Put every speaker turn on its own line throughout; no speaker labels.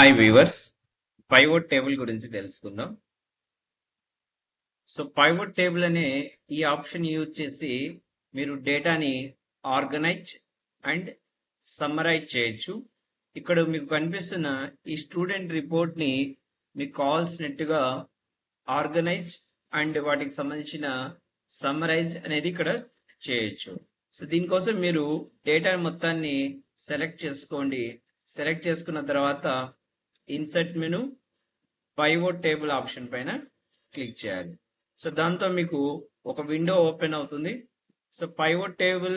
Hi weavers, pivot table గురించి తెలుసుకుందాం. So pivot table అనే ఈ ఆప్షన్ యూజ్ చేసి మీరు డేటాని ఆర్గనైజ్ అండ్ సమ్మరైజ్ చేయొచ్చు. ఇక్కడ మీకు కనిపిస్తున్న ఈ స్టూడెంట్ రిపోర్ట్ ని మీకు కావాల్సినట్టుగా ఆర్గనైజ్ అండ్ వాటికి సంబంధించిన సమ్మరైజ్ అనేది ఇక్కడ చేయొచ్చు. సో దీనికోసం మీరు డేటా మొత్తాన్ని సెలెక్ట్ చేసుకోండి. సెలెక్ట్ చేసుకున్న తర్వాత insert menu pivot table option పైన క్లిక్ చేయాలి. సో దాంతో మీకు ఒక విండో ఓపెన్ అవుతుంది. So pivot table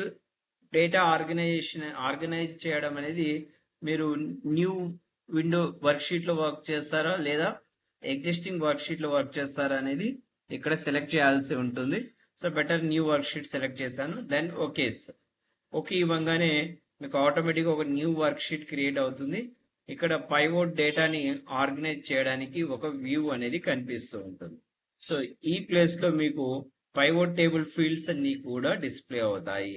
data organise చేయడం అనేది మీరు న్యూ విండో వర్క్షీట్ లో వర్క్ చేస్తారా లేదా ఎగ్జిస్టింగ్ వర్క్షీట్ లో వర్క్ చేస్తారా అనేది ఇక్కడ సెలెక్ట్ చేయాల్సి ఉంటుంది. So better new worksheet select చేశాను. దెన్ ఓకే ఇవ్వగానే మీకు ఆటోమేటిక్గా ఒక న్యూ వర్క్షీట్ క్రియేట్ అవుతుంది. ఇక్కడ పైవోట్ డేటాని ఆర్గనైజ్ చేయడానికి ఒక వ్యూ అనేది కనిపిస్తూ ఉంటుంది. సో ఈ ప్లేస్ లో మీకు పైవోట్ టేబుల్ ఫీల్డ్స్ అన్ని కూడా డిస్ప్లే అవుతాయి.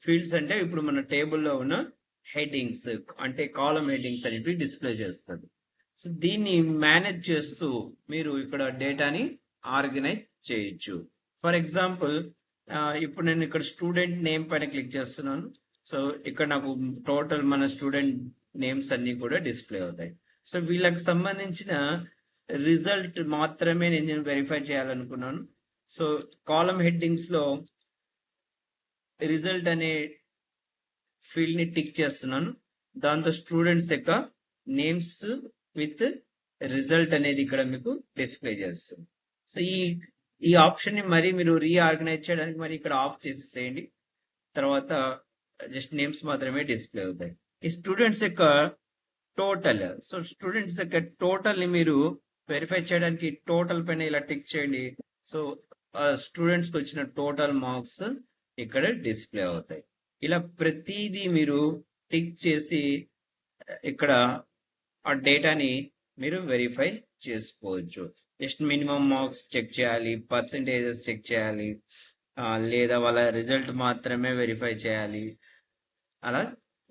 ఫీల్డ్స్ అంటే ఇప్పుడు మన టేబుల్లో ఉన్న హెడ్డింగ్స్ అంటే కాలం హెడ్డింగ్స్ అనేవి డిస్ప్లే చేస్తుంది. సో దీన్ని మేనేజ్ చేస్తూ మీరు ఇక్కడ డేటాని ఆర్గనైజ్ చేయొచ్చు. ఫర్ ఎగ్జాంపుల్ ఇప్పుడు నేను ఇక్కడ స్టూడెంట్ నేమ్ పైన క్లిక్ చేస్తున్నాను. సో ఇక్కడ నాకు టోటల్ మన స్టూడెంట్ నేమ్స్ అన్ని కూడా డిస్ప్లే అవుతాయి. సో వీళ్ళకి సంబంధించిన రిజల్ట్ మాత్రమే నేను వెరిఫై చేయాలనుకున్నాను. సో కాలం హెడ్డింగ్స్ లో రిజల్ట్ అనే ఫీల్డ్ ని టిక్ చేస్తున్నాను. దాంతో స్టూడెంట్స్ యొక్క నేమ్స్ విత్ రిజల్ట్ అనేది ఇక్కడ మీకు డిస్ప్లే చేస్తుంది. సో ఈ ఆప్షన్ ని మరి మీరు రీఆర్గనైజ్ చేయడానికి మరి ఇక్కడ ఆఫ్ చేసేసేయండి. తర్వాత జస్ట్ నేమ్స్ మాత్రమే డిస్ప్లే అవుతాయి. ఈ స్టూడెంట్స్ యొక్క టోటల్, సో స్టూడెంట్స్ యొక్క టోటల్ ని మీరు వెరిఫై చేయడానికి టోటల్ పైన ఇలా టిక్ చేయండి. సో స్టూడెంట్స్ కి వచ్చిన టోటల్ మార్క్స్ ఇక్కడ డిస్ప్లే అవుతాయి. ఇలా ప్రతిదీ మీరు టిక్ చేసి ఇక్కడ ఆ డేటాని మీరు వెరిఫై చేసుకోవచ్చు. జస్ట్ మినిమం మార్క్స్ చెక్ చేయాలి, పర్సంటేజెస్ చెక్ చేయాలి, లేదా వాళ్ళ రిజల్ట్ మాత్రమే వెరిఫై చేయాలి. అలా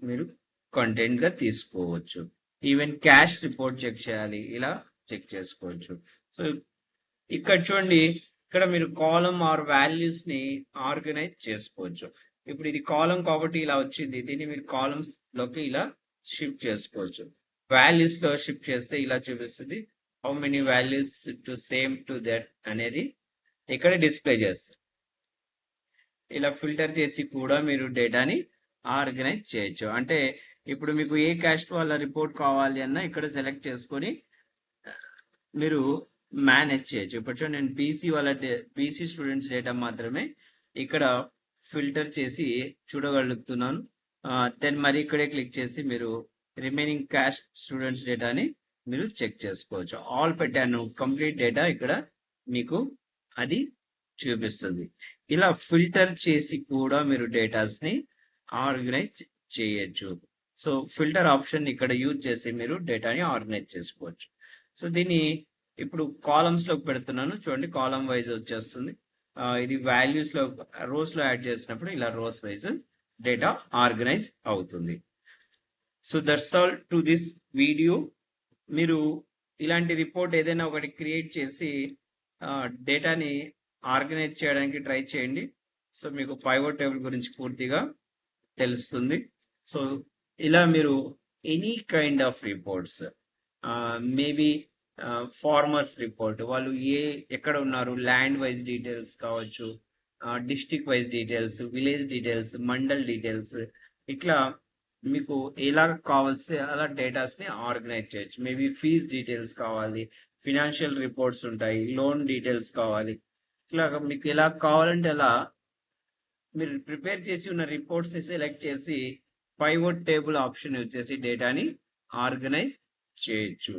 మీరు కంటెంట్ గా తీసుకోవచ్చు. ఈవెన్ క్యాష్ రిపోర్ట్ చెక్ చేయాలి, ఇలా చెక్ చేసుకోవచ్చు. సో ఇక్కడ చూడండి, ఇక్కడ మీరు కాలం ఆర్ వాల్యూస్ ని ఆర్గనైజ్ చేసుకోవచ్చు. ఇప్పుడు ఇది కాలం కాబట్టి ఇలా వచ్చింది, దీన్ని మీరు కాలమ్స్ లోకి ఇలా షిఫ్ట్ చేసుకోవచ్చు. వాల్యూస్ లో షిఫ్ట్ చేస్తే ఇలా చూపిస్తుంది. How many values to same to that అనేది ఇక్కడ డిస్ప్లే చేస్తుంది. ఇలా ఫిల్టర్ చేసి కూడా మీరు డేటాని ఆర్గనైజ్ చేయొచ్చు. అంటే ఇప్పుడు మీకు ఏ క్యాస్ట్ వాళ్ళ రిపోర్ట్ కావాలి అన్నా ఇక్కడ సెలెక్ట్ చేసుకొని మీరు మేనేజ్ చేయొచ్చు. ఇప్పుడు నేను బీసీ స్టూడెంట్స్ డేటా మాత్రమే ఇక్కడ ఫిల్టర్ చేసి చూడగలుగుతున్నాను. దెన్ మరి ఇక్కడే క్లిక్ చేసి మీరు రిమైనింగ్ క్యాస్ట్ స్టూడెంట్స్ డేటాని మీరు చెక్ చేసుకోవచ్చు. ఆల్ పెట్టాను, కంప్లీట్ డేటా ఇక్కడ మీకు అది చూపిస్తుంది. ఇలా ఫిల్టర్ చేసి కూడా మీరు డేటాస్ ని ఆర్గనైజ్ చేయొచ్చు. సో ఫిల్టర్ ఆప్షన్ ఇక్కడ యూజ్ చేసి మీరు డేటాని ఆర్గనైజ్ చేసుకోవచ్చు. సో దీన్ని ఇప్పుడు కాలమ్స్ లోకి పెడుతున్నాను. చూడండి, కాలమ్ వైజ్ వచ్చేస్తుంది. ఇది వాల్యూస్ లో రోస్ లో యాడ్ చేసినప్పుడు ఇలా రోస్ వైజ్ డేటా ఆర్గనైజ్ అవుతుంది. So that's all to this video. మీరు ఇలాంటి రిపోర్ట్ ఏదైనా ఒకటి క్రియేట్ చేసి డేటాని ఆర్గనైజ్ చేయడానికి ట్రై చేయండి. సో మీకు పైవోట్ టేబుల్ గురించి పూర్తిగా తెలుస్తుంది. సో ఇలా మీరు any kind of reports, maybe farmers report, వాళ్ళు ఎక్కడ ఉన్నారు, ల్యాండ్ వైజ్ డీటెయిల్స్ కావచ్చు, district wise details, village details, mandal details, ఇట్లా మీకు ఎలా కావాల్సి అలా డేటాస్ ని ఆర్గనైజ్ చేయొచ్చు. మేబీ ఫీజ్ డీటెయిల్స్ కావాలి, ఫినాన్షియల్ రిపోర్ట్స్ ఉంటాయి, లోన్ డీటెయిల్స్ కావాలి. ఇట్లా మీకు ఎలా కావాలంటే అలా మీరు ప్రిపేర్ చేసి ఉన్న రిపోర్ట్స్ ని సెలెక్ట్ చేసి పైవోట్ టేబుల్ ఆప్షన్ యూజ్ చేసి డేటాని ఆర్గనైజ్ చేయొచ్చు.